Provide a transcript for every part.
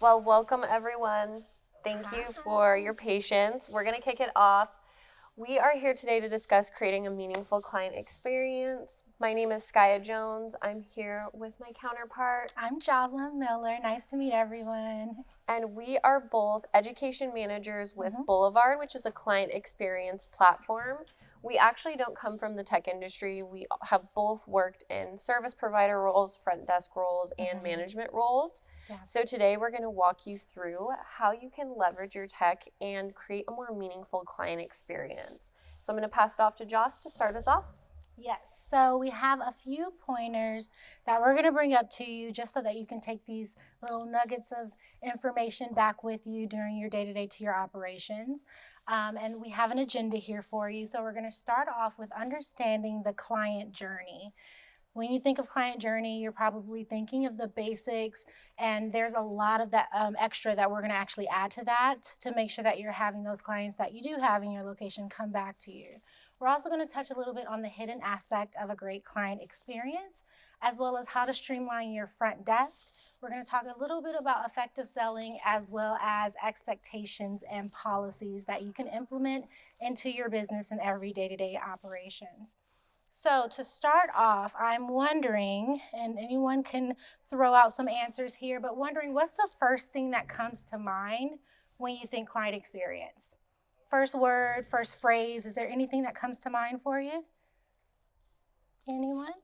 Well, welcome everyone. Thank you for your patience. We're going to kick it off. We are here today to discuss creating a meaningful client experience. My name is Skya Jones. I'm here with my counterpart. I'm Jozlyn Miller. Nice to meet everyone. And we are both education managers with Boulevard, which is a client experience platform. We actually don't come from the tech industry. We have both worked in service provider roles, front desk roles, and management roles. Yeah. So today we're going to walk you through how you can leverage your tech and create a more meaningful client experience. So I'm going to pass it off to Joss to start us off. Yes, so we have a few pointers that we're going to bring up to you just so that you can take these little nuggets of information back with you during your day-to-day to your operations. And we have an agenda here for you. So we're going to start off with understanding the client journey. When you think of client journey, you're probably thinking of the basics, and there's a lot of that extra that we're going to actually add to that to make sure that you're having those clients that you do have in your location come back to you. We're also going to touch a little bit on the hidden aspect of a great client experience, as well as how to streamline your front desk. We're going to talk a little bit about effective selling, as well as expectations and policies that you can implement into your business and every day-to-day operations. So to start off, I'm wondering, and anyone can throw out some answers here, but wondering what's the first thing that comes to mind when you think client experience? First word, first phrase, is there anything that comes to mind for you? Anyone?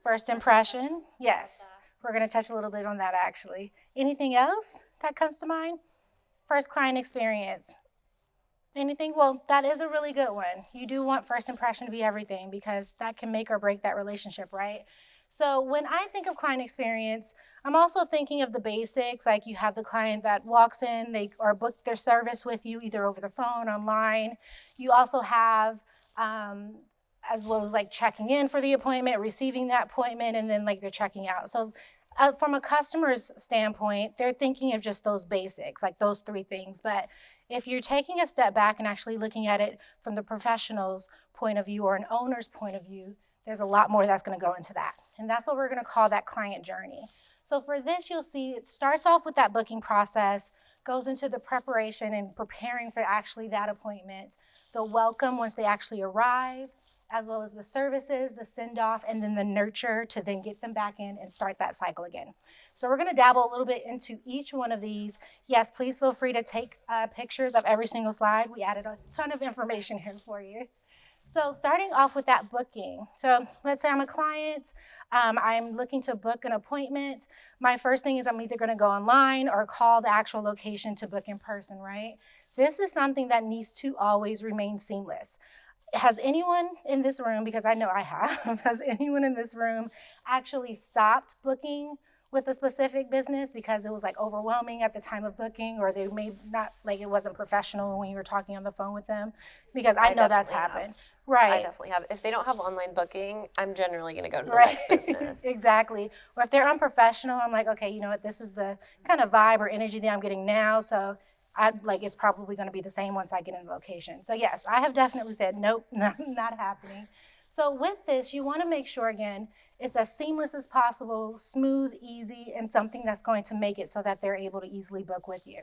First impression, yes. We're going to touch a little bit on that actually. Anything else that comes to mind? First client experience. Anything? Well, that is a really good one. You do want first impression to be everything because that can make or break that relationship, right? So when I think of client experience, I'm also thinking of the basics, like you have the client that walks in, they or book their service with you either over the phone, online. You also have, as well as like checking in for the appointment, receiving that appointment, and then like they're checking out. So from a customer's standpoint, they're thinking of just those basics, like those three things. But if you're taking a step back and actually looking at it from the professional's point of view or an owner's point of view, there's a lot more that's going to go into that. And that's what we're going to call that client journey. So for this, you'll see it starts off with that booking process, goes into the preparation and preparing for actually that appointment, the welcome once they actually arrive, as well as the services, the send-off, and then the nurture to then get them back in and start that cycle again. So we're going to dabble a little bit into each one of these. Yes, please feel free to take pictures of every single slide. We added a ton of information here for you. So starting off with that booking. So let's say I'm a client, I'm looking to book an appointment. My first thing is I'm either going to go online or call the actual location to book in person, right? This is something that needs to always remain seamless. Has anyone in this room, because I know I have, has anyone in this room actually stopped booking with a specific business because it was like overwhelming at the time of booking, or they may not, like it wasn't professional when you were talking on the phone with them? Because I know that's happened. Right. I definitely have. If they don't have online booking, I'm generally going to go to the next business. Exactly. Or if they're unprofessional, I'm like, okay, you know what, this is the kind of vibe or energy that I'm getting now, so it's probably going to be the same once I get in the location. So yes, I have definitely said, nope, not happening. So with this, you want to make sure, again, it's as seamless as possible, smooth, easy, and something that's going to make it so that they're able to easily book with you.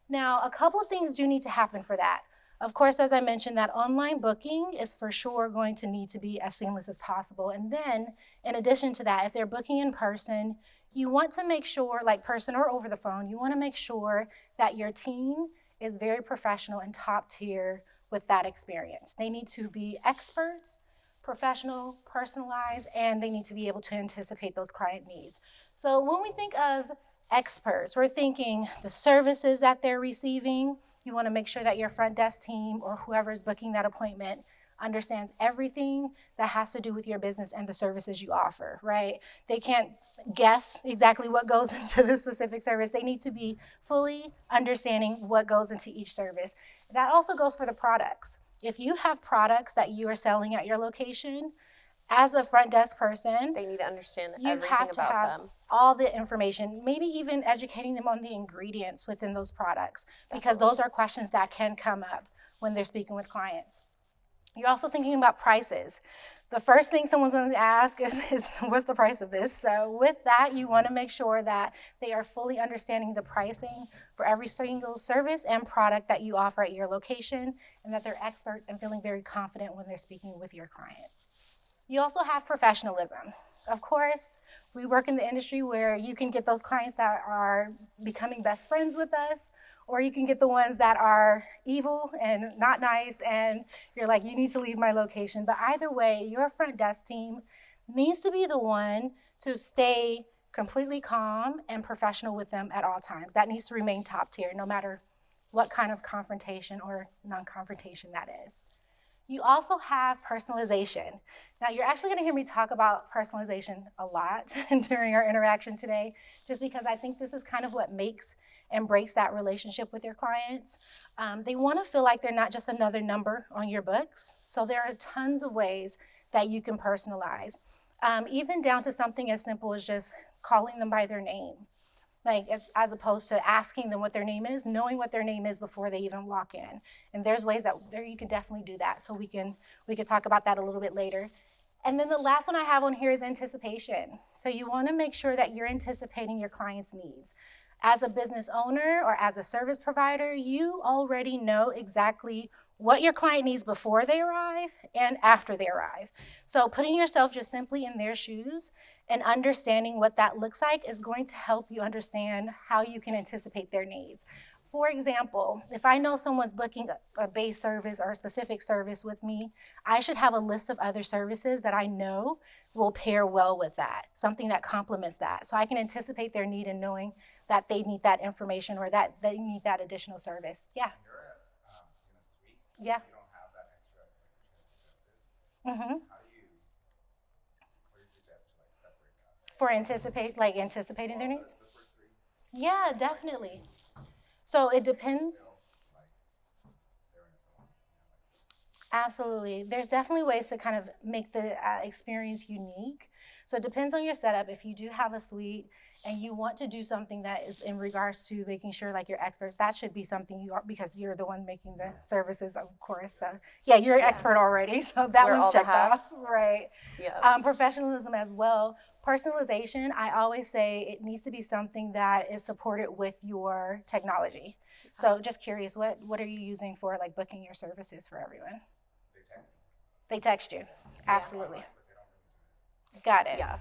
Now, a couple of things do need to happen for that. Of course, as I mentioned, that online booking is for sure going to need to be as seamless as possible. And then, in addition to that, if they're booking in person, you want to make sure, like person or over the phone, you want to make sure that your team is very professional and top tier with that experience. They need to be experts, professional, personalized, and they need to be able to anticipate those client needs. So when we think of experts, we're thinking the services that they're receiving. You want to make sure that your front desk team or whoever is booking that appointment understands everything that has to do with your business and the services you offer, right? They can't guess exactly what goes into the specific service. They need to be fully understanding what goes into each service. That also goes for the products. If you have products that you are selling at your location, as a front desk person, they need to understand you everything have to about have them. All the information, maybe even educating them on the ingredients within those products, because those are questions that can come up when they're speaking with clients. You're also thinking about prices. The first thing someone's going to ask is what's the price of this? So with that, you want to make sure that they are fully understanding the pricing for every single service and product that you offer at your location, and that they're experts and feeling very confident when they're speaking with your clients. You also have professionalism. Of course, we work in the industry where you can get those clients that are becoming best friends with us, or you can get the ones that are evil and not nice, and you're like, you need to leave my location. But either way, your front desk team needs to be the one to stay completely calm and professional with them at all times. That needs to remain top tier, no matter what kind of confrontation or non-confrontation that is. You also have personalization. Now, you're actually gonna hear me talk about personalization a lot during our interaction today, just because I think this is kind of what makes and breaks that relationship with your clients. They wanna feel like they're not just another number on your books. So there are tons of ways that you can personalize, even down to something as simple as just calling them by their name. Like, as opposed to asking them what their name is, knowing what their name is before they even walk in. And there's ways that you can definitely do that. So we can talk about that a little bit later. And then the last one I have on here is anticipation. So you want to make sure that you're anticipating your client's needs. As a business owner or as a service provider, you already know exactly what your client needs before they arrive and after they arrive. So putting yourself just simply in their shoes and understanding what that looks like is going to help you understand how you can anticipate their needs. For example, if I know someone's booking a base service or a specific service with me, I should have a list of other services that I know will pair well with that, something that complements that. So I can anticipate their need in knowing that they need that information or that they need that additional service. Yeah. You're in a suite. Yeah. You don't have that extra suggested. Mm-hmm. What do you suggest to separate that? For anticipating their needs? The first three. Yeah, definitely. So it depends. They're in a salon. Absolutely. There's definitely ways to kind of make the experience unique. So it depends on your setup. If you do have a suite and you want to do something that is in regards to making sure like you're experts, that should be something you are, because you're the one making the services, of course. So yeah, you're an expert already. So that one's checked off. Right. Yeah. Professionalism as well. Personalization, I always say it needs to be something that is supported with your technology. So just curious, what are you using for like booking your services for everyone? They text me. They text you. Absolutely. But they don't really do it. Got it. Yeah.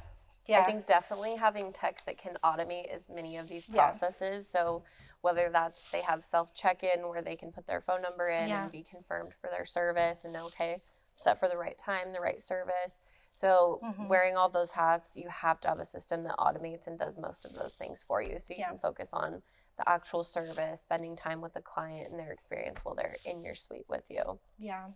Yeah. I think definitely having tech that can automate as many of these processes. So whether that's they have self check-in where they can put their phone number in and be confirmed for their service and know, okay, set for the right time, the right service. So wearing all those hats, you have to have a system that automates and does most of those things for you. So you can focus on the actual service, spending time with the client and their experience while they're in your suite with you. Yeah.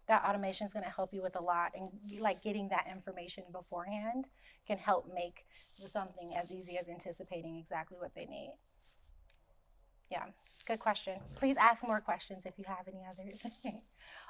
That automation is going to help you with a lot, and like getting that information beforehand can help make something as easy as anticipating exactly what they need. Yeah, good question. Please ask more questions if you have any others.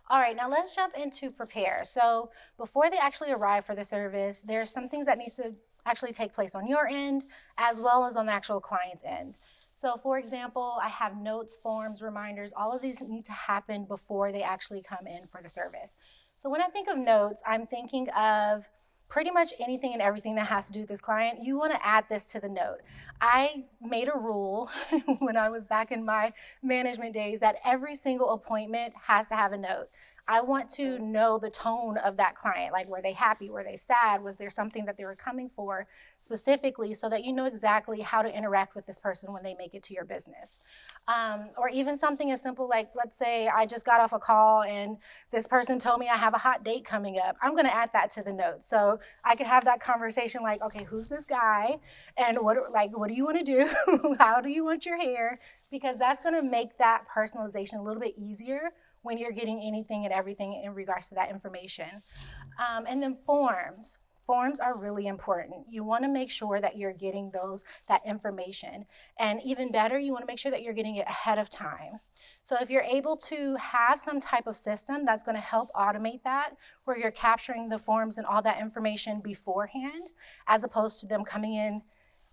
All right, now let's jump into prepare. So before they actually arrive for the service, there's some things that needs to actually take place on your end as well as on the actual client's end. So for example, I have notes, forms, reminders, all of these need to happen before they actually come in for the service. So when I think of notes, I'm thinking of pretty much anything and everything that has to do with this client. You want to add this to the note. I made a rule when I was back in my management days that every single appointment has to have a note. I want to know the tone of that client. Like, were they happy? Were they sad? Was there something that they were coming for specifically, so that you know exactly how to interact with this person when they make it to your business? Or even something as simple like, let's say I just got off a call and this person told me I have a hot date coming up. I'm going to add that to the notes. So I could have that conversation like, okay, who's this guy? And what do you want to do? How do you want your hair? Because that's going to make that personalization a little bit easier when you're getting anything and everything in regards to that information. And then forms. Forms are really important. You want to make sure that you're getting that information. And even better, you want to make sure that you're getting it ahead of time. So if you're able to have some type of system that's going to help automate that, where you're capturing the forms and all that information beforehand, as opposed to them coming in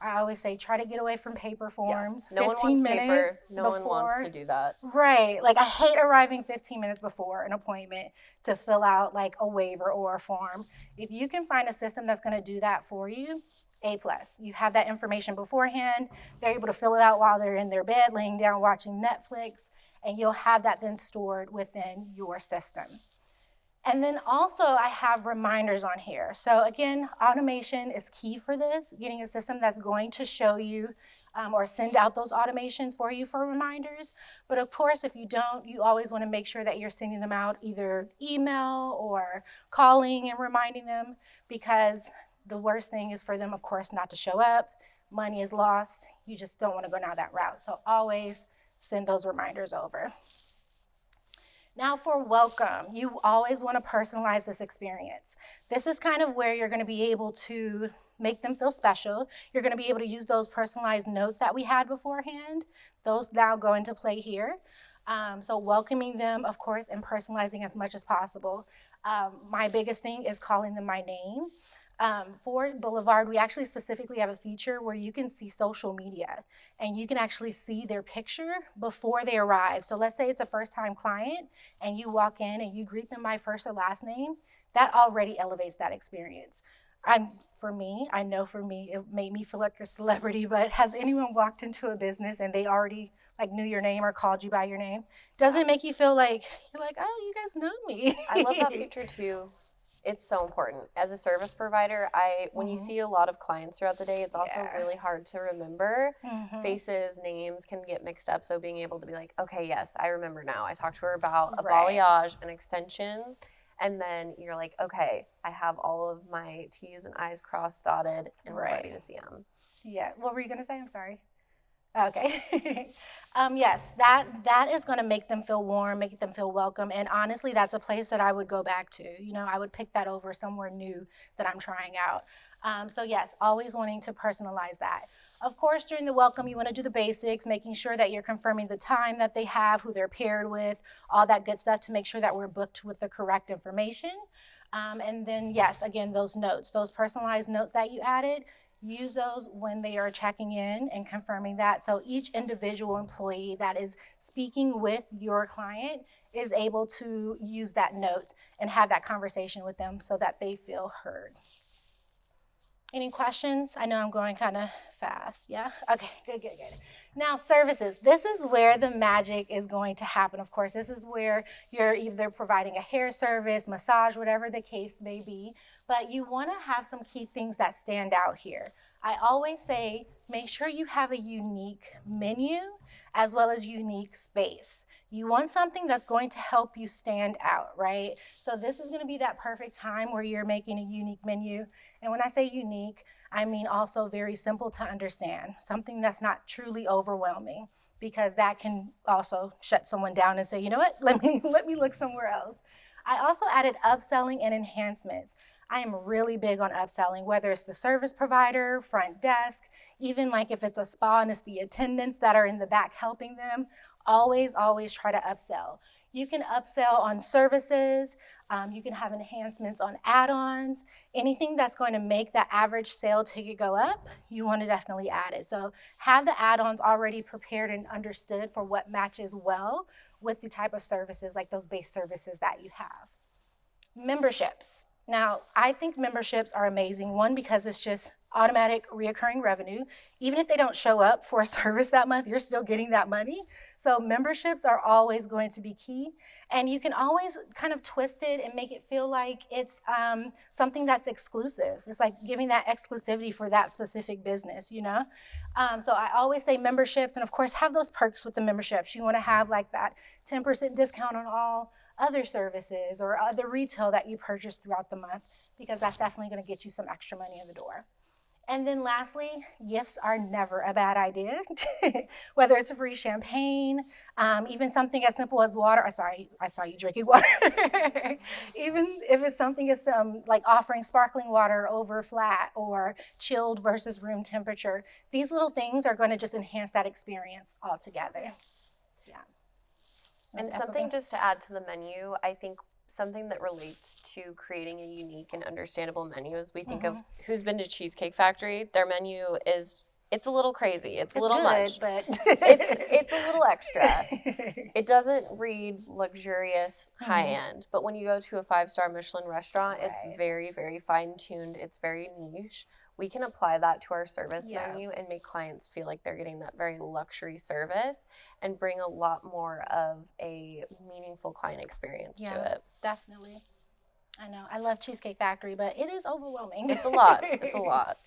I always say try to get away from paper forms. No one 15 wants paper. minutes No one wants before. to do that. Right. Like I hate arriving 15 minutes before an appointment to fill out like a waiver or a form. If you can find a system that's going to do that for you, A+. You have that information beforehand. They're able to fill it out while they're in their bed, laying down, watching Netflix, and you'll have that then stored within your system. And then also I have reminders on here. So again, automation is key for this, getting a system that's going to show you or send out those automations for you for reminders. But of course, if you don't, you always want to make sure that you're sending them out either email or calling and reminding them, because the worst thing is for them, of course, not to show up. Money is lost. You just don't want to go down that route. So always send those reminders over. Now for welcome, you always want to personalize this experience. This is kind of where you're going to be able to make them feel special. You're going to be able to use those personalized notes that we had beforehand. Those now go into play here. So welcoming them, of course, and personalizing as much as possible. My biggest thing is calling them my name. For Boulevard, we actually specifically have a feature where you can see social media and you can actually see their picture before they arrive. So let's say it's a first-time client and you walk in and you greet them by first or last name. That already elevates that experience. For me, it made me feel like a celebrity, but has anyone walked into a business and they already like knew your name or called you by your name? Doesn't it make you feel like, you're like, oh, you guys know me? I love that feature too. It's so important. As a service provider, when you see a lot of clients throughout the day, it's also really hard to remember. Faces, names can get mixed up. So being able to be like, okay, yes, I remember now. I talked to her about a balayage and extensions. And then you're like, okay, I have all of my T's and I's crossed, dotted, and we're ready to see them. Yeah. What were you going to say? I'm sorry. Okay. Yes, that is going to make them feel warm, make them feel welcome. And honestly, that's a place that I would go back to. You know, I would pick that over somewhere new that I'm trying out. So yes, always wanting to personalize that. Of course, during the welcome, you want to do the basics, making sure that you're confirming the time that they have, who they're paired with, all that good stuff to make sure that we're booked with the correct information. And then, yes, again, those notes, those personalized notes that you added, use those when they are checking in and confirming that. So each individual employee that is speaking with your client is able to use that note and have that conversation with them so that they feel heard. Any questions? I know I'm going kind of fast. Yeah? Okay, good. Now, services. This is where the magic is going to happen. Of course, this is where you're either providing a hair service, massage, whatever the case may be. But you want to have some key things that stand out here. I always say, make sure you have a unique menu as well as unique space. You want something that's going to help you stand out, right? So this is going to be that perfect time where you're making a unique menu. And when I say unique, I mean also very simple to understand, something that's not truly overwhelming, because that can also shut someone down and say, you know what, let me look somewhere else. I also added upselling and enhancements. I am really big on upselling, whether it's the service provider, front desk, even like if it's a spa and it's the attendants that are in the back helping them, always try to upsell. You can upsell on services, you can have enhancements on add-ons, anything that's going to make that average sale ticket go up, you want to definitely add it. So have the add-ons already prepared and understood for what matches well with the type of services, like those base services that you have. Memberships. Now, I think memberships are amazing. One, because it's just automatic reoccurring revenue. Even if they don't show up for a service that month, you're still getting that money. So memberships are always going to be key. And you can always kind of twist it and make it feel like it's something that's exclusive. It's like giving that exclusivity for that specific business, you know? So I always say memberships, and of course have those perks with the memberships. You want to have like that 10% discount on all other services or other retail that you purchase throughout the month, because that's definitely going to get you some extra money in the door. And then lastly, gifts are never a bad idea. Whether it's a free champagne, even something as simple as water. I saw you drinking water. Even if it's something as like offering sparkling water over flat or chilled versus room temperature. These little things are going to just enhance that experience altogether. Yeah. And something just to add to the menu, I think something that relates to creating a unique and understandable menu is we think of who's been to Cheesecake Factory. Their menu is It's a little crazy. It's a It's little good, much. but It's a little extra. It doesn't read luxurious, high end, but when you go to a 5-star Michelin restaurant, it's Right. very, very fine tuned. It's very niche. We can apply that to our service Yeah. menu and make clients feel like they're getting that very luxury service and bring a lot more of a meaningful client experience to it. Definitely. I know. I love Cheesecake Factory, but it is overwhelming. It's a lot. It's a lot.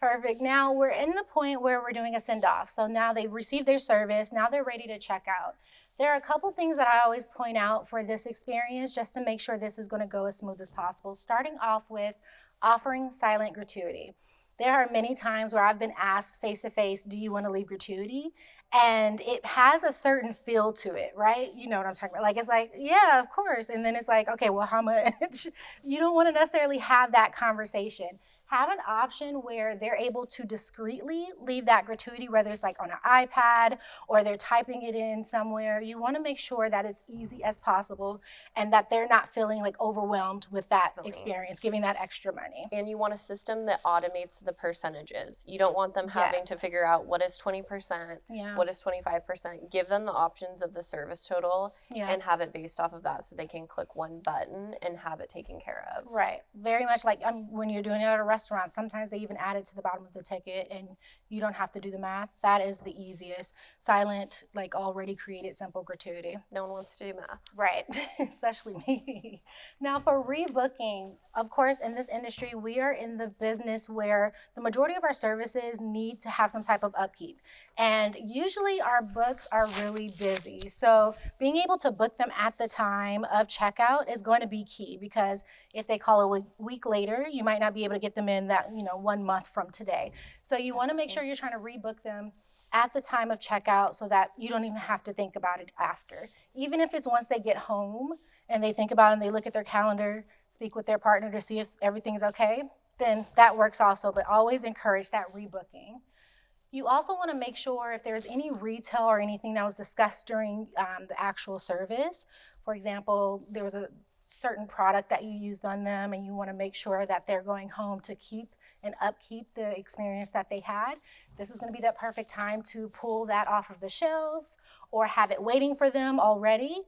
Perfect. Now we're in the point where we're doing a send-off. So now they've received their service. Now they're ready to check out. There are a couple things that I always point out for this experience just to make sure this is going to go as smooth as possible. Starting off with offering silent gratuity. There are many times where I've been asked face-to-face, do you want to leave gratuity? And it has a certain feel to it, right? You know what I'm talking about. Like, it's like, yeah, of course. And then it's like, okay, well, how much? You don't want to necessarily have that conversation. Have an option where they're able to discreetly leave that gratuity, whether it's like on an iPad or they're typing it in somewhere. You want to make sure that it's easy as possible and that they're not feeling like overwhelmed with that experience, giving that extra money. And you want a system that automates the percentages. You don't want them having Yes. to figure out what is 20%, Yeah. what is 25%. Give them the options of the service total Yeah. and have it based off of that so they can click one button and have it taken care of. Right. Very much like when you're doing it at a restaurant, sometimes they even add it to the bottom of the ticket and you don't have to do the math. That is the easiest. Silent, like already created simple gratuity. No one wants to do math. Right, especially me. Now for rebooking, of course, in this industry, we are in the business where the majority of our services need to have some type of upkeep. And usually our books are really busy. So being able to book them at the time of checkout is going to be key because if they call a week later, you might not be able to get them in that, 1 month from today. So you want to make sure you're trying to rebook them at the time of checkout so that you don't even have to think about it after. Even if it's once they get home and they think about it and they look at their calendar, speak with their partner to see if everything's okay, then that works also, but always encourage that rebooking. You also want to make sure if there's any retail or anything that was discussed during the actual service. For example, there was a certain product that you used on them and you want to make sure that they're going home to keep and upkeep the experience that they had. This is going to be that perfect time to pull that off of the shelves or have it waiting for them already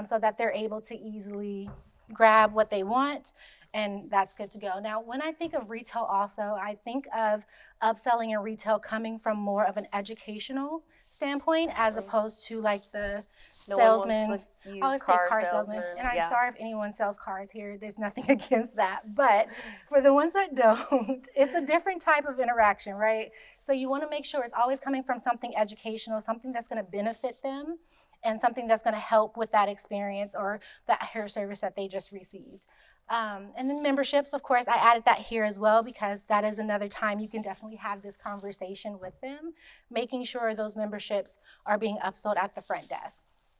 so that they're able to easily grab what they want, and that's good to go. Now, when I think of retail also, I think of upselling and retail coming from more of an educational standpoint as opposed to like the salesman. I always say car salesman, and I'm sorry if anyone sells cars here. There's nothing against that. But for the ones that don't, it's a different type of interaction, right? So you want to make sure it's always coming from something educational, something that's going to benefit them, and something that's going to help with that experience or that hair service that they just received. And then memberships, of course, I added that here as well because that is another time you can definitely have this conversation with them, making sure those memberships are being upsold at the front desk.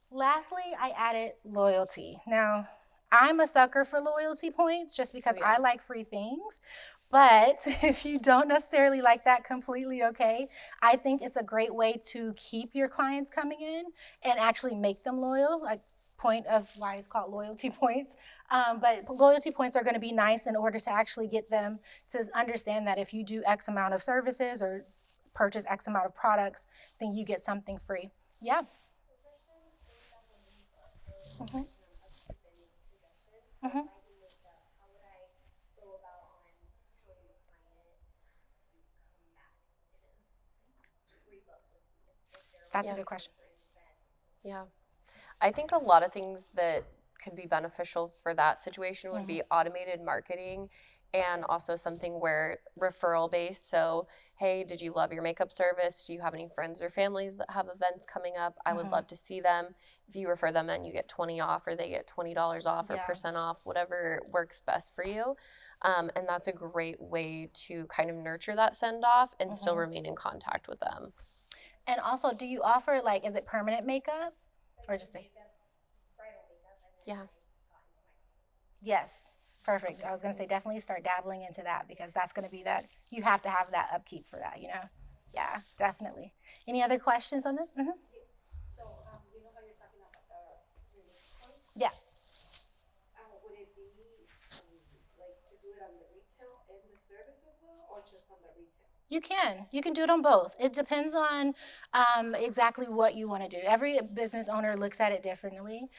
Lastly, I added loyalty. Now, I'm a sucker for loyalty points just because I like free things. But if you don't necessarily like that, completely okay. I think it's a great way to keep your clients coming in and actually make them loyal, like point of why it's called loyalty points. But loyalty points are going to be nice in order to actually get them to understand that if you do X amount of services or purchase X amount of products, then you get something free. Yeah. Mm-hmm. Mm-hmm. That's a good question. Yeah. I think a lot of things that could be beneficial for that situation would be automated marketing and also something where referral based. So, hey, did you love your makeup service? Do you have any friends or families that have events coming up? I would love to see them. If you refer them, then you get 20 off or they get $20 off or % off, whatever works best for you. And that's a great way to kind of nurture that send off and still remain in contact with them. And also, do you offer, like, is it permanent makeup or just a... Yeah. Yes, perfect. I was going to say definitely start dabbling into that because that's going to be that, you have to have that upkeep for that, Yeah, definitely. Any other questions on this? Mm-hmm. So, you know how you're talking about the release points? Yeah. Would it be like to do it on the retail and the service as well, or just on the retail? You can do it on both. It depends on exactly what you want to do. Every business owner looks at it differently.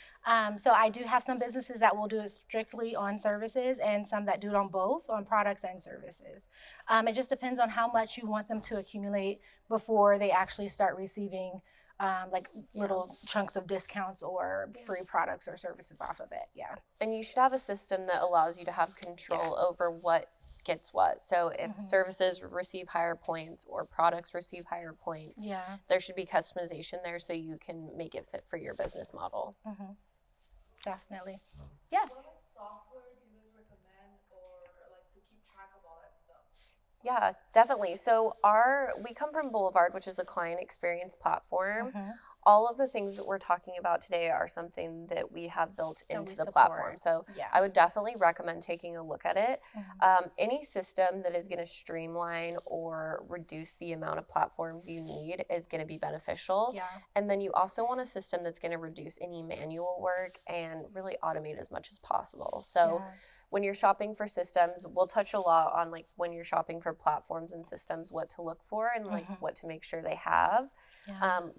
So I do have some businesses that will do it strictly on services and some that do it on both, on products and services. It just depends on how much you want them to accumulate before they actually start receiving little chunks of discounts or free products or services off of it. Yeah. And you should have a system that allows you to have control over what gets what. So if services receive higher points or products receive higher points, there should be customization there so you can make it fit for your business model. Definitely. Yeah. What software do you guys recommend or like to keep track of all that stuff? Yeah, definitely. So we come from Boulevard, which is a client experience platform. All of the things that we're talking about today are something that we have built into the platform. So I would definitely recommend taking a look at it. Any system that is going to streamline or reduce the amount of platforms you need is going to be beneficial. And then you also want a system that's going to reduce any manual work and really automate as much as possible. So when you're shopping for systems, we'll touch a lot on like when you're shopping for platforms and systems, what to look for and like what to make sure they have.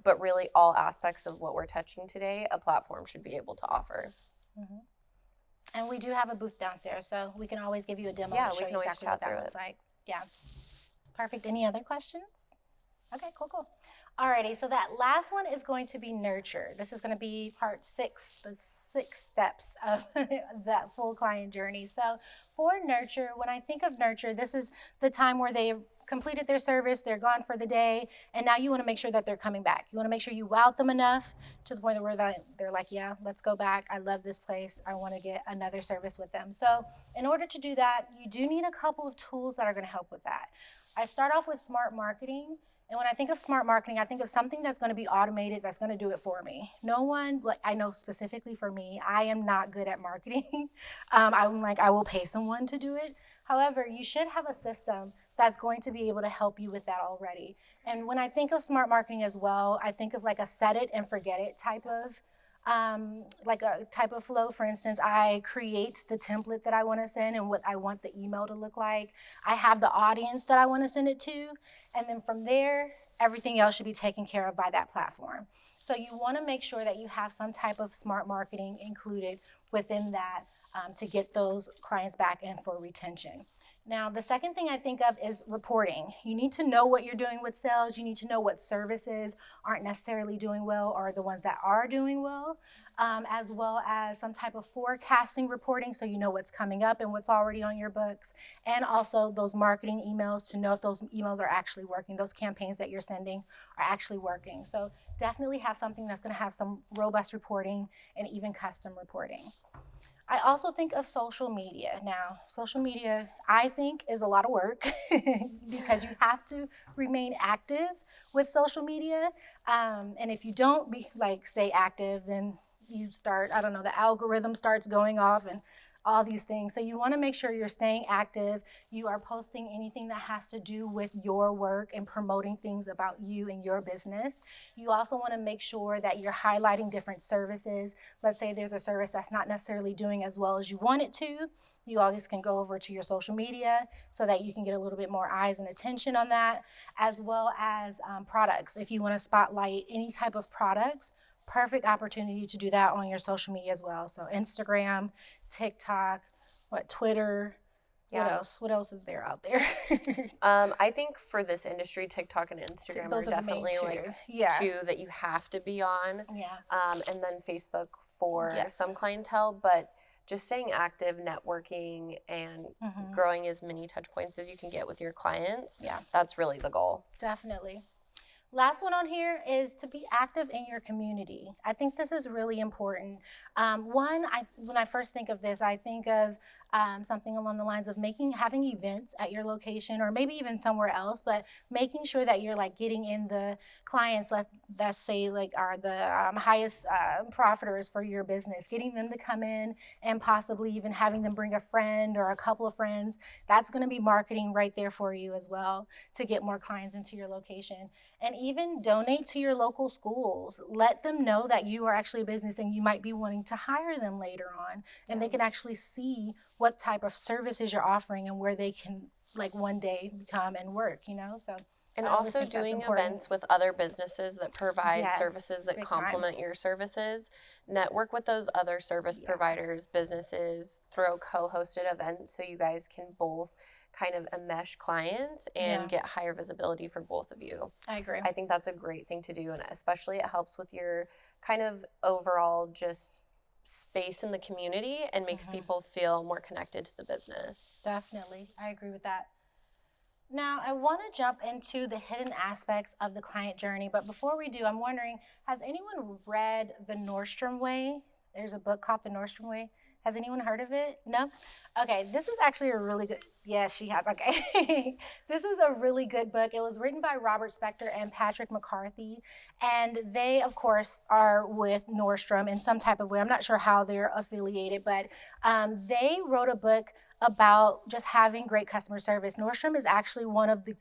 But really all aspects of what we're touching today, a platform should be able to offer. And we do have a booth downstairs, so we can always give you a demo to show you exactly what that looks like. Yeah. Perfect. Any other questions? Okay, cool. Alrighty, so that last one is going to be nurture. This is going to be part 6, the 6 steps of that full client journey. So for nurture, when I think of nurture, this is the time where they've completed their service, they're gone for the day, and now you want to make sure that they're coming back. You want to make sure you wowed them enough to the point where they're like, yeah, let's go back. I love this place. I want to get another service with them. So in order to do that, you do need a couple of tools that are going to help with that. I start off with smart marketing. And when I think of smart marketing, I think of something that's going to be automated, that's going to do it for me. No one, like I know specifically for me, I am not good at marketing. I will pay someone to do it. However, you should have a system that's going to be able to help you with that already. And when I think of smart marketing as well, I think of like a set it and forget it type of flow. For instance, I create the template that I want to send and what I want the email to look like. I have the audience that I want to send it to. And then from there, everything else should be taken care of by that platform. So you want to make sure that you have some type of smart marketing included within that to get those clients back and for retention. Now, the second thing I think of is reporting. You need to know what you're doing with sales. You need to know what services aren't necessarily doing well or the ones that are doing well, as well as some type of forecasting reporting so you know what's coming up and what's already on your books, and also those marketing emails to know if those emails are actually working, those campaigns that you're sending are actually working. So definitely have something that's going to have some robust reporting and even custom reporting. I also think of social media. Now, social media, I think, is a lot of work because you have to remain active with social media. And if you don't stay active, then you start, the algorithm starts going off and all these things. So you want to make sure you're staying active. You are posting anything that has to do with your work and promoting things about you and your business. You also want to make sure that you're highlighting different services. Let's say there's a service that's not necessarily doing as well as you want it to. You always can go over to your social media so that you can get a little bit more eyes and attention on that, as well as products. If you want to spotlight any type of products, perfect opportunity to do that on your social media as well. So Instagram, TikTok, Twitter, what else is there out there? I think for this industry, TikTok and Instagram are definitely two that you have to be on. And then Facebook for some clientele, but just staying active, networking, and growing as many touch points as you can get with your clients. That's really the goal. Definitely. Last one on here is to be active in your community. I think this is really important. When I first think of this, I think of something along the lines of having events at your location or maybe even somewhere else, but making sure that you're getting in the clients that say are the highest profiters for your business, getting them to come in and possibly even having them bring a friend or a couple of friends. That's going to be marketing right there for you as well to get more clients into your location. And even donate to your local schools. Let them know that you are actually a business and you might be wanting to hire them later on. And they can actually see what type of services you're offering and where they can like one day come and work, So. And I always also think that's doing important. events with other businesses that provide Yes, services that big time. complement your services. Network with those other service providers, businesses, throw co-hosted events so you guys can both kind of enmesh clients and get higher visibility for both of you. I agree. I think that's a great thing to do, and especially it helps with your kind of overall just space in the community and makes people feel more connected to the business. Definitely. I agree with that. Now, I want to jump into the hidden aspects of the client journey, but before we do, I'm wondering, has anyone read The Nordstrom Way? There's a book called The Nordstrom Way. Has anyone heard of it? No? Okay, this is actually a really good, yes, she has, okay. This is a really good book. It was written by Robert Spector and Patrick McCarthy, and they, of course, are with Nordstrom in some type of way. I'm not sure how they're affiliated, but they wrote a book about just having great customer service. Nordstrom is actually one of the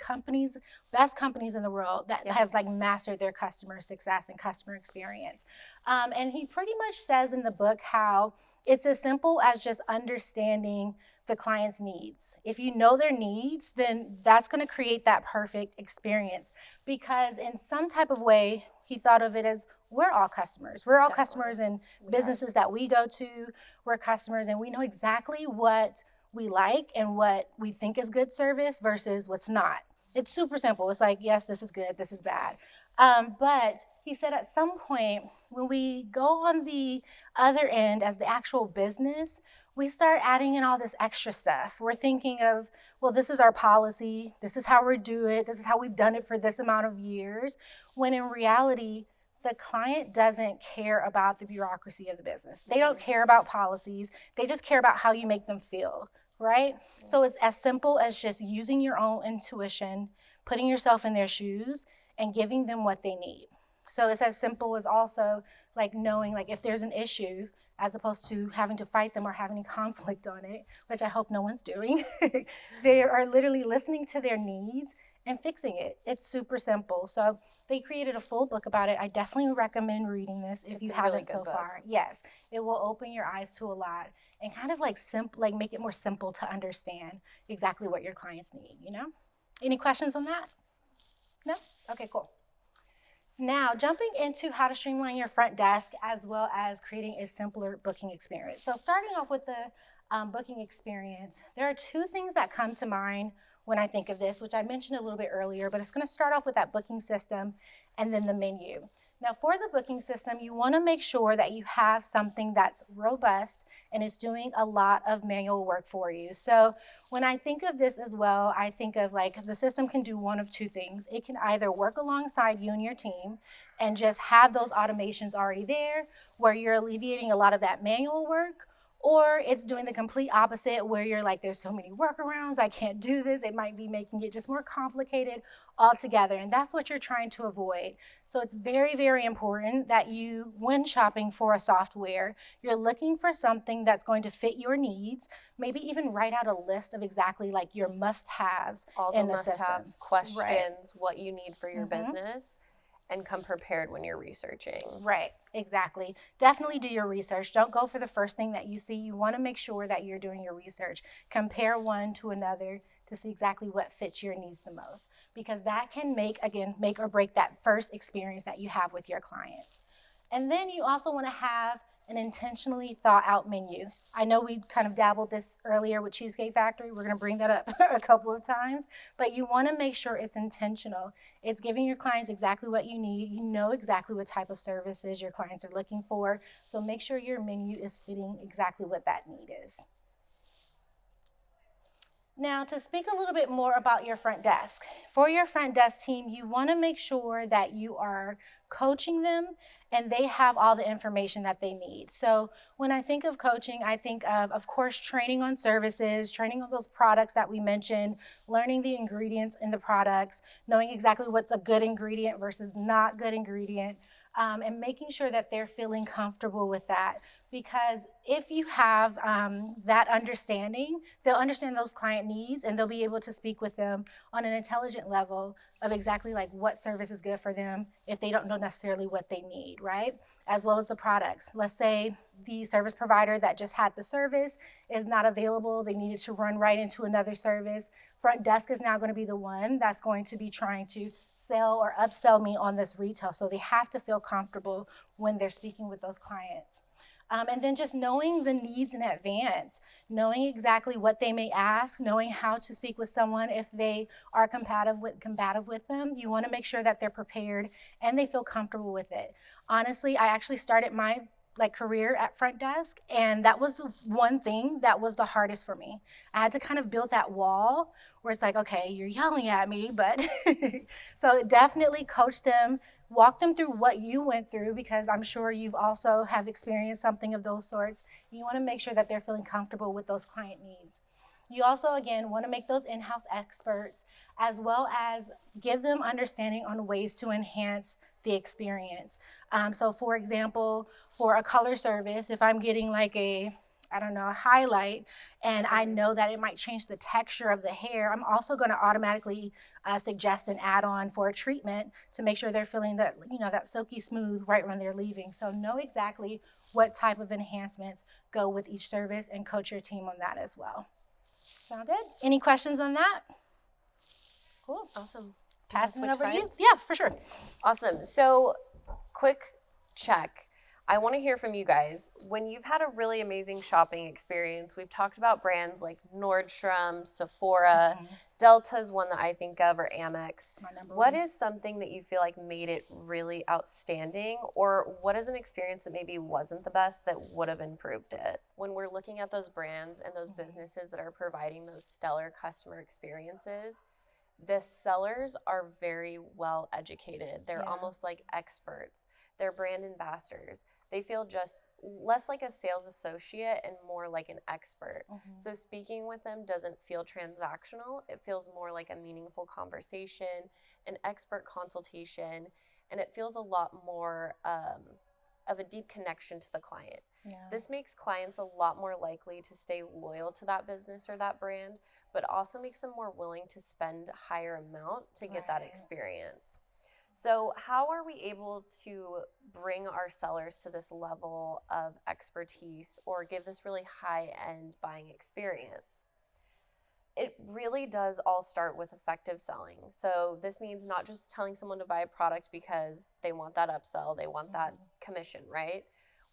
best companies in the world that has like mastered their customer success and customer experience. And he pretty much says in the book how it's as simple as just understanding the client's needs. If you know their needs, then that's going to create that perfect experience, because in some type of way, he thought of it as we're all customers. We're all customers in businesses that we go to. We're customers, and we know exactly what we like and what we think is good service versus what's not. It's super simple. It's like, yes, this is good, this is bad. But he said at some point, when we go on the other end as the actual business, we start adding in all this extra stuff. We're thinking of, well, this is our policy, this is how we do it, this is how we've done it for this amount of years, when in reality, the client doesn't care about the bureaucracy of the business. They don't care about policies. They just care about how you make them feel, right? So it's as simple as just using your own intuition, putting yourself in their shoes, and giving them what they need. So it's as simple as also like knowing like if there's an issue, as opposed to having to fight them or having conflict on it, which I hope no one's doing. They are literally listening to their needs and fixing it. It's super simple. So they created a full book about it. I definitely recommend reading this if you haven't so far. Yes, it will open your eyes to a lot and kind of like make it more simple to understand exactly what your clients need, Any questions on that? No? Okay, cool. Now, jumping into how to streamline your front desk as well as creating a simpler booking experience. So starting off with the booking experience, there are two things that come to mind when I think of this, which I mentioned a little bit earlier, but it's going to start off with that booking system and then the menu. Now, for the booking system, you want to make sure that you have something that's robust and is doing a lot of manual work for you. So when I think of this as well, I think of like the system can do one of two things. It can either work alongside you and your team and just have those automations already there where you're alleviating a lot of that manual work, or it's doing the complete opposite where you're like, there's so many workarounds, I can't do this. It might be making it just more complicated altogether. And that's what you're trying to avoid. So it's very, very important that you, when shopping for a software, you're looking for something that's going to fit your needs, maybe even write out a list of exactly like your must-haves in the system. All the must-haves, questions, what you need for your business, and come prepared when you're researching. Right, exactly. Definitely do your research. Don't go for the first thing that you see. You want to make sure that you're doing your research. Compare one to another to see exactly what fits your needs the most, because that can make or break that first experience that you have with your clients. And then you also want to have an intentionally thought out menu. I know we kind of dabbled this earlier with Cheesecake Factory. We're going to bring that up a couple of times, but you want to make sure it's intentional. It's giving your clients exactly what you need. You know exactly what type of services your clients are looking for. So make sure your menu is fitting exactly what that need is. Now, to speak a little bit more about your front desk. For your front desk team, you want to make sure that you are coaching them and they have all the information that they need. So when I think of coaching, I think of course, training on services, training on those products that we mentioned, learning the ingredients in the products, knowing exactly what's a good ingredient versus not good ingredient, and making sure that they're feeling comfortable with that. Because if you have that understanding, they'll understand those client needs and they'll be able to speak with them on an intelligent level of exactly like what service is good for them if they don't know necessarily what they need, right? As well as the products. Let's say the service provider that just had the service is not available. They needed to run right into another service. Front desk is now going to be the one that's going to be trying to sell or upsell me on this retail. So they have to feel comfortable when they're speaking with those clients. And then just knowing the needs in advance, knowing exactly what they may ask, knowing how to speak with someone if they are combative with them. You want to make sure that they're prepared and they feel comfortable with it. Honestly, I actually started my career at front desk, and that was the one thing that was the hardest for me. I had to kind of build that wall where it's like, okay, you're yelling at me, but so definitely coach them, walk them through what you went through, because I'm sure you've also have experienced something of those sorts. You want to make sure that they're feeling comfortable with those client needs. You also, again, want to make those in-house experts, as well as give them understanding on ways to enhance the experience. So for example, for a color service, if I'm getting like a highlight, and I know that it might change the texture of the hair, I'm also going to automatically suggest an add-on for a treatment to make sure they're feeling that, that silky smooth right when they're leaving. So know exactly what type of enhancements go with each service and coach your team on that as well. Sound good? Any questions on that? Cool. Awesome. Passing it over to you. sides? Yeah, for sure. Awesome. So, quick check. I want to hear from you guys. When you've had a really amazing shopping experience, we've talked about brands like Nordstrom, Sephora, Delta is one that I think of, or Amex. It's my number What one. is something that you feel like made it really outstanding, or what is an experience that maybe wasn't the best that would have improved it? When we're looking at those brands and those businesses that are providing those stellar customer experiences, the sellers are very well educated. They're almost like experts. They're brand ambassadors. They feel just less like a sales associate and more like an expert. So speaking with them doesn't feel transactional. It feels more like a meaningful conversation, an expert consultation, and it feels a lot more of a deep connection to the client. This makes clients a lot more likely to stay loyal to that business or that brand, but also makes them more willing to spend a higher amount to get that experience. So how are we able to bring our sellers to this level of expertise or give this really high-end buying experience? It really does all start with effective selling. So this means not just telling someone to buy a product because they want that upsell, they want that commission, right?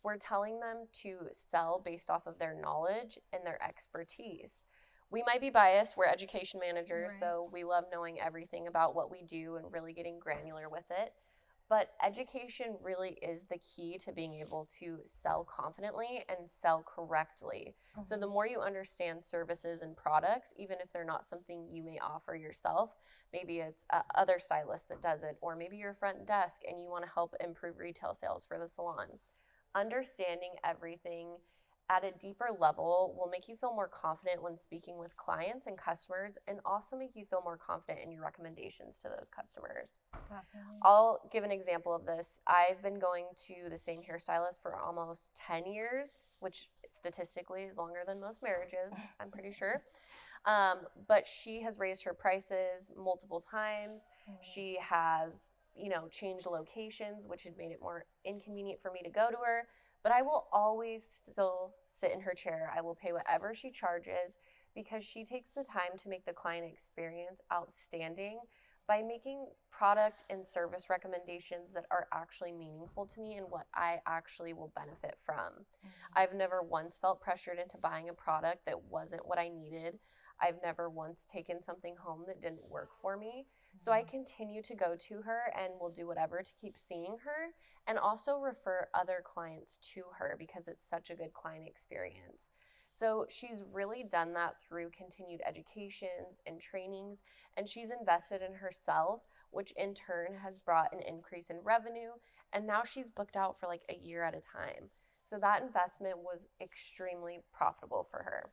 We're telling them to sell based off of their knowledge and their expertise. We might be biased. We're education managers, so we love knowing everything about what we do and really getting granular with it. But education really is the key to being able to sell confidently and sell correctly. So the more you understand services and products, even if they're not something you may offer yourself, maybe it's other stylist that does it, or maybe you're front desk and you want to help improve retail sales for the salon. Understanding everything at a deeper level will make you feel more confident when speaking with clients and customers, and also make you feel more confident in your recommendations to those customers. I'll give an example of this. I've been going to the same hairstylist for almost 10 years, which statistically is longer than most marriages, I'm pretty sure. But she has raised her prices multiple times. She has, changed locations, which had made it more inconvenient for me to go to her. But I will always still sit in her chair. I will pay whatever she charges because she takes the time to make the client experience outstanding by making product and service recommendations that are actually meaningful to me and what I actually will benefit from. I've never once felt pressured into buying a product that wasn't what I needed. I've never once taken something home that didn't work for me. So I continue to go to her and will do whatever to keep seeing her, and also refer other clients to her because it's such a good client experience. So she's really done that through continued educations and trainings, and she's invested in herself, which in turn has brought an increase in revenue, and now she's booked out for like a year at a time. So that investment was extremely profitable for her.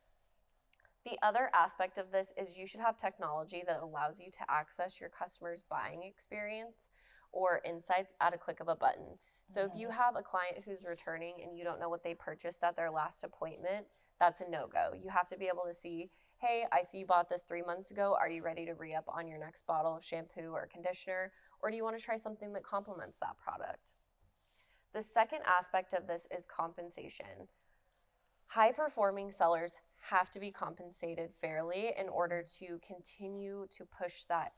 The other aspect of this is you should have technology that allows you to access your customer's buying experience or insights at a click of a button. So if you have a client who's returning and you don't know what they purchased at their last appointment, that's a no-go. You have to be able to see, hey, I see you bought this 3 months ago. Are you ready to re-up on your next bottle of shampoo or conditioner? Or do you want to try something that complements that product? The second aspect of this is compensation. High-performing sellers have to be compensated fairly in order to continue to push that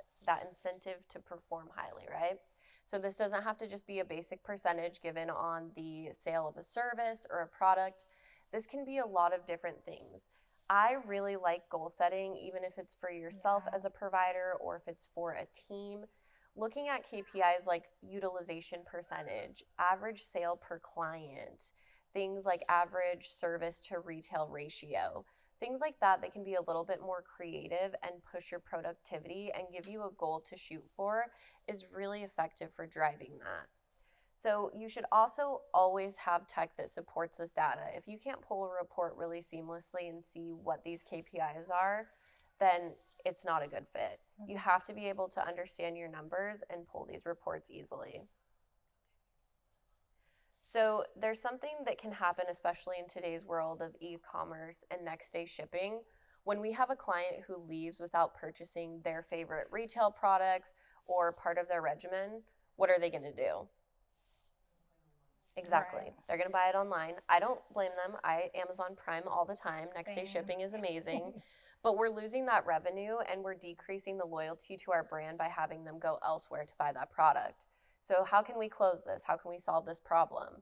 incentive to perform highly, right? So this doesn't have to just be a basic percentage given on the sale of a service or a product. This can be a lot of different things. I really like goal setting, even if it's for yourself as a provider or if it's for a team. Looking at KPIs like utilization percentage, average sale per client, things like average service to retail ratio, things like that can be a little bit more creative and push your productivity and give you a goal to shoot for is really effective for driving that. So you should also always have tech that supports this data. If you can't pull a report really seamlessly and see what these KPIs are, then it's not a good fit. You have to be able to understand your numbers and pull these reports easily. So there's something that can happen, especially in today's world of e-commerce and next day shipping. When we have a client who leaves without purchasing their favorite retail products or part of their regimen, what are they going to do? Exactly. Right. They're going to buy it online. I don't blame them. I Amazon Prime all the time. Next day Same. shipping is amazing. But we're losing that revenue and we're decreasing the loyalty to our brand by having them go elsewhere to buy that product. So how can we close this? How can we solve this problem?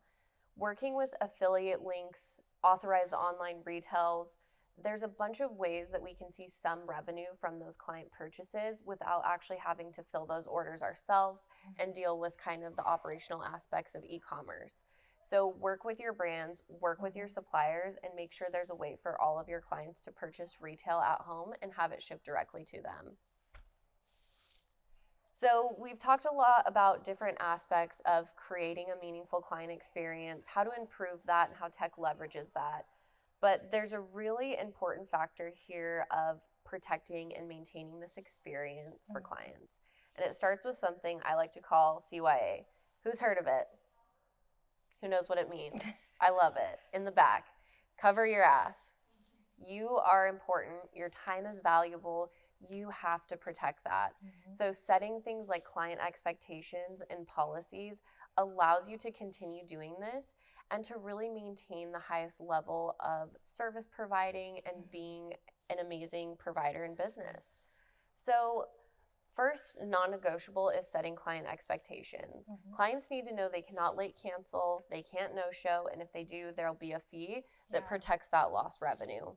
Working with affiliate links, authorized online retails, there's a bunch of ways that we can see some revenue from those client purchases without actually having to fill those orders ourselves and deal with kind of the operational aspects of e-commerce. So work with your brands, work with your suppliers, and make sure there's a way for all of your clients to purchase retail at home and have it shipped directly to them. So we've talked a lot about different aspects of creating a meaningful client experience, how to improve that, and how tech leverages that. But there's a really important factor here of protecting and maintaining this experience for clients. And it starts with something I like to call CYA. Who's heard of it? Who knows what it means? I love it. In the back, cover your ass. You are important. Your time is valuable. You have to protect that. So setting things like client expectations and policies allows you to continue doing this and to really maintain the highest level of service providing and being an amazing provider in business. So first non-negotiable is setting client expectations. Clients need to know they cannot late cancel, they can't no-show, and if they do, there'll be a fee that protects that lost revenue.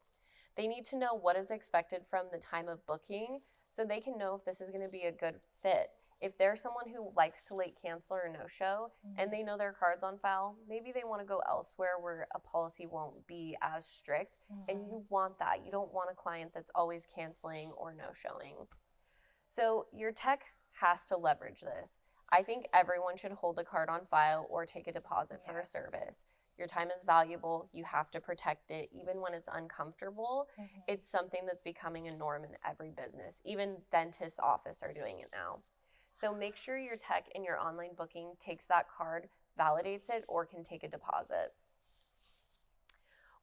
They need to know what is expected from the time of booking so they can know if this is going to be a good fit. If they're someone who likes to late cancel or no-show and they know their card's on file, maybe they want to go elsewhere where a policy won't be as strict, and you want that. You don't want a client that's always canceling or no-showing. So your tech has to leverage this. I think everyone should hold a card on file or take a deposit for a service. Your time is valuable. You have to protect it. Even when it's uncomfortable, it's something that's becoming a norm in every business. Even dentist's office are doing it now. So make sure your tech in your online booking takes that card, validates it, or can take a deposit.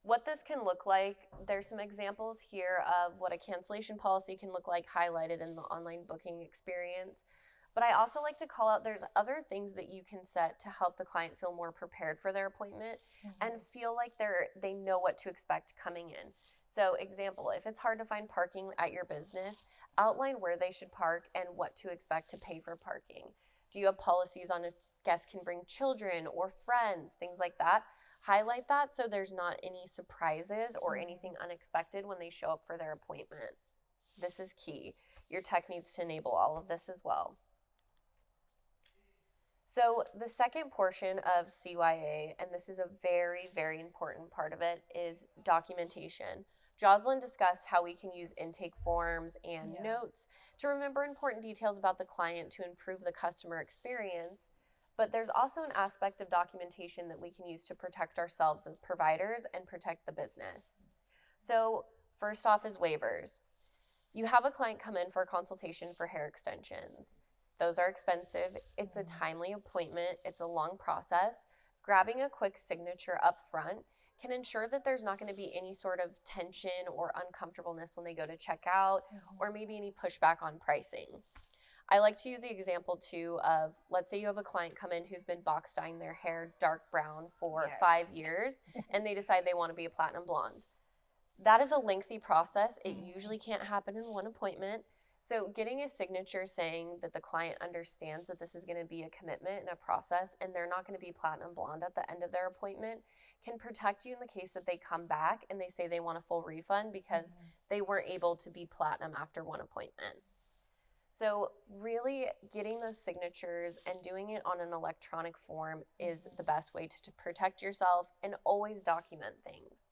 What this can look like, there's some examples here of what a cancellation policy can look like highlighted in the online booking experience. But I also like to call out there's other things that you can set to help the client feel more prepared for their appointment and feel like they know what to expect coming in. So example, if it's hard to find parking at your business, outline where they should park and what to expect to pay for parking. Do you have policies on if guests can bring children or friends, things like that? Highlight that so there's not any surprises or anything unexpected when they show up for their appointment. This is key. Your tech needs to enable all of this as well. So the second portion of CYA, and this is a very, very important part of it, is documentation. Jozlyn discussed how we can use intake forms and notes to remember important details about the client to improve the customer experience. But there's also an aspect of documentation that we can use to protect ourselves as providers and protect the business. So first off is waivers. You have a client come in for a consultation for hair extensions. Those are expensive. It's a timely appointment. It's a long process. Grabbing a quick signature up front can ensure that there's not going to be any sort of tension or uncomfortableness when they go to check out, or maybe any pushback on pricing. I like to use the example too of, let's say you have a client come in who's been box dyeing their hair dark brown for 5 years and they decide they want to be a platinum blonde. That is a lengthy process. It usually can't happen in one appointment. So getting a signature saying that the client understands that this is going to be a commitment and a process and they're not going to be platinum blonde at the end of their appointment can protect you in the case that they come back and they say they want a full refund because they weren't able to be platinum after one appointment. So really getting those signatures and doing it on an electronic form is the best way to protect yourself, and always document things.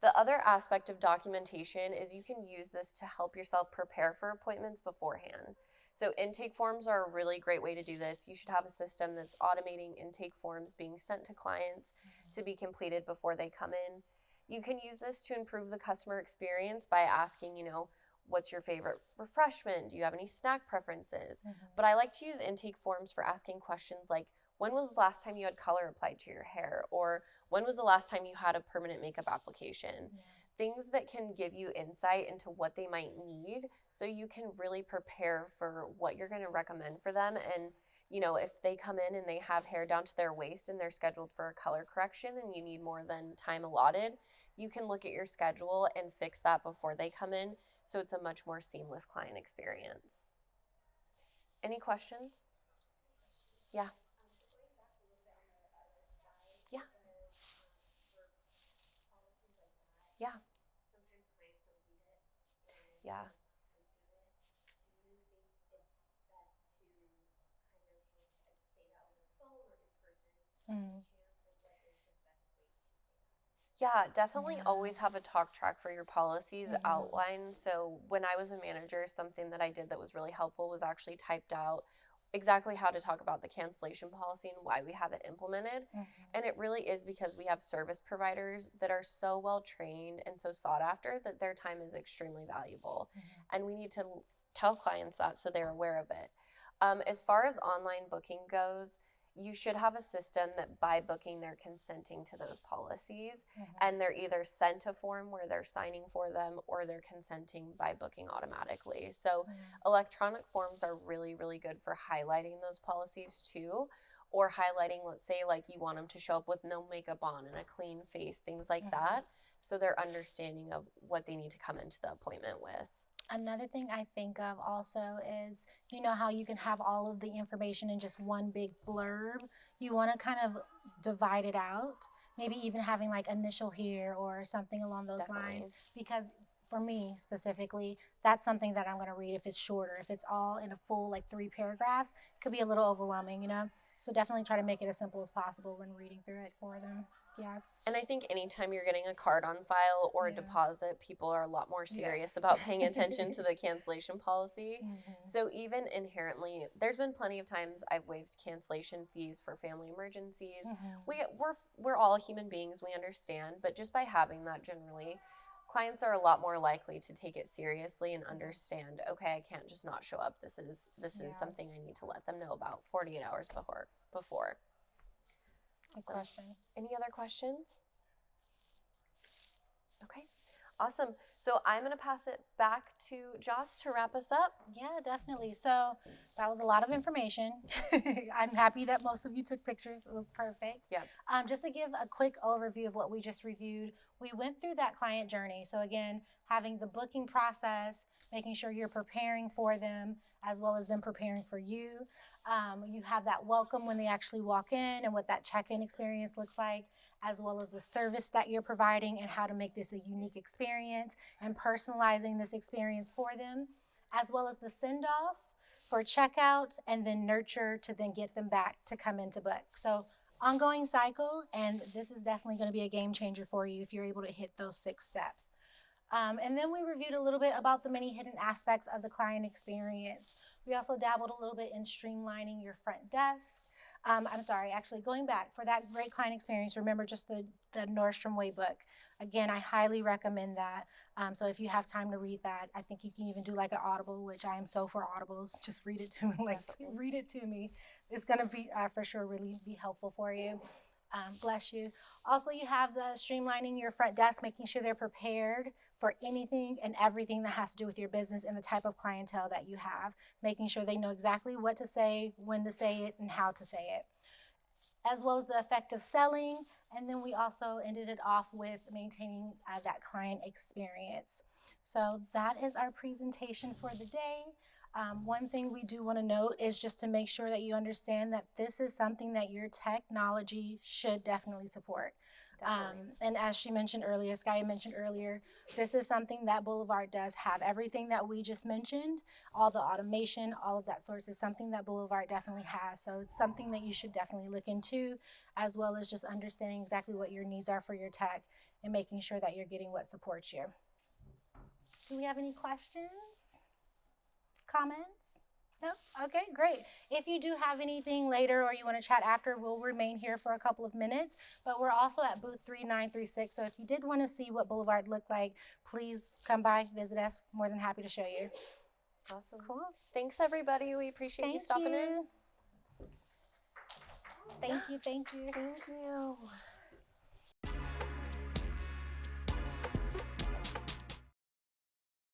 The other aspect of documentation is you can use this to help yourself prepare for appointments beforehand. So intake forms are a really great way to do this. You should have a system that's automating intake forms being sent to clients to be completed before they come in. You can use this to improve the customer experience by asking, what's your favorite refreshment? Do you have any snack preferences? But I like to use intake forms for asking questions like, when was the last time you had color applied to your hair? Or when was the last time you had a permanent makeup application? Things that can give you insight into what they might need so you can really prepare for what you're going to recommend for them. And, if they come in and they have hair down to their waist and they're scheduled for a color correction and you need more than time allotted, you can look at your schedule and fix that before they come in. So it's a much more seamless client experience. Any questions? Yeah. Yeah. Yeah. Sometimes clients don't read it. Yeah. Do you think it's best to kind of say that over the phone or in person? Chance, what is the best way to say that? Yeah, definitely always have a talk track for your policies outlined. So when I was a manager, something that I did that was really helpful was actually typed out exactly how to talk about the cancellation policy and why we have it implemented. And it really is because we have service providers that are so well trained and so sought after that their time is extremely valuable. And we need to tell clients that so they're aware of it. As far as online booking goes, you should have a system that by booking, they're consenting to those policies, and they're either sent a form where they're signing for them or they're consenting by booking automatically. So electronic forms are really, really good for highlighting those policies too, or highlighting, let's say, like you want them to show up with no makeup on and a clean face, things like that. So they're understanding of what they need to come into the appointment with. Another thing I think of also is, how you can have all of the information in just one big blurb. You want to kind of divide it out, maybe even having like initial here or something along those lines. Because for me specifically, that's something that I'm going to read if it's shorter. If it's all in a full 3 paragraphs, it could be a little overwhelming, So definitely try to make it as simple as possible when reading through it for them. Yeah. And I think anytime you're getting a card on file or a deposit, people are a lot more serious about paying attention to the cancellation policy. So even inherently, there's been plenty of times I've waived cancellation fees for family emergencies. We're all human beings, we understand, but just by having that, generally, clients are a lot more likely to take it seriously and understand, okay, I can't just not show up. This is something I need to let them know about 48 hours before. Good question. Any other questions? Okay, awesome. So I'm going to pass it back to Joss to wrap us up. Yeah, definitely. So that was a lot of information. I'm happy that most of you took pictures. It was perfect. Yeah. Just to give a quick overview of what we just reviewed, we went through that client journey. So again, having the booking process, making sure you're preparing for them, as well as them preparing for you. You have that welcome when they actually walk in and what that check-in experience looks like, as well as the service that you're providing and how to make this a unique experience and personalizing this experience for them, as well as the send-off for checkout and then nurture to then get them back to come into book. So ongoing cycle, and this is definitely going to be a game changer for you if you're able to hit those 6 steps. And then we reviewed a little bit about the many hidden aspects of the client experience. We also dabbled a little bit in streamlining your front desk, I'm sorry, actually going back for that great client experience, remember just the Nordstrom Way book. Again, I highly recommend that. So if you have time to read that, I think you can even do like an Audible, which I am so for Audibles. Just read it to me, read it to me. It's gonna be for sure really be helpful for you. Bless you. Also, you have the streamlining your front desk, making sure they're prepared for anything and everything that has to do with your business and the type of clientele that you have, making sure they know exactly what to say, when to say it, and how to say it, as well as the effective selling. And then we also ended it off with maintaining that client experience. So that is our presentation for the day. One thing we do want to note is just to make sure that you understand that this is something that your technology should definitely support. And as she mentioned earlier, Skya mentioned earlier, this is something that Boulevard does have. Everything that we just mentioned, all the automation, all of that sorts, is something that Boulevard definitely has. So it's something that you should definitely look into, as well as just understanding exactly what your needs are for your tech and making sure that you're getting what supports you. Do we have any questions? Comments? No? Okay, great. If you do have anything later or you want to chat after, we'll remain here for a couple of minutes. But we're also at booth 3936. So if you did want to see what Boulevard looked like, please come by, visit us. More than happy to show you. Awesome. Cool. Thanks, everybody. We appreciate you stopping in. Thank you. Thank you. Thank you.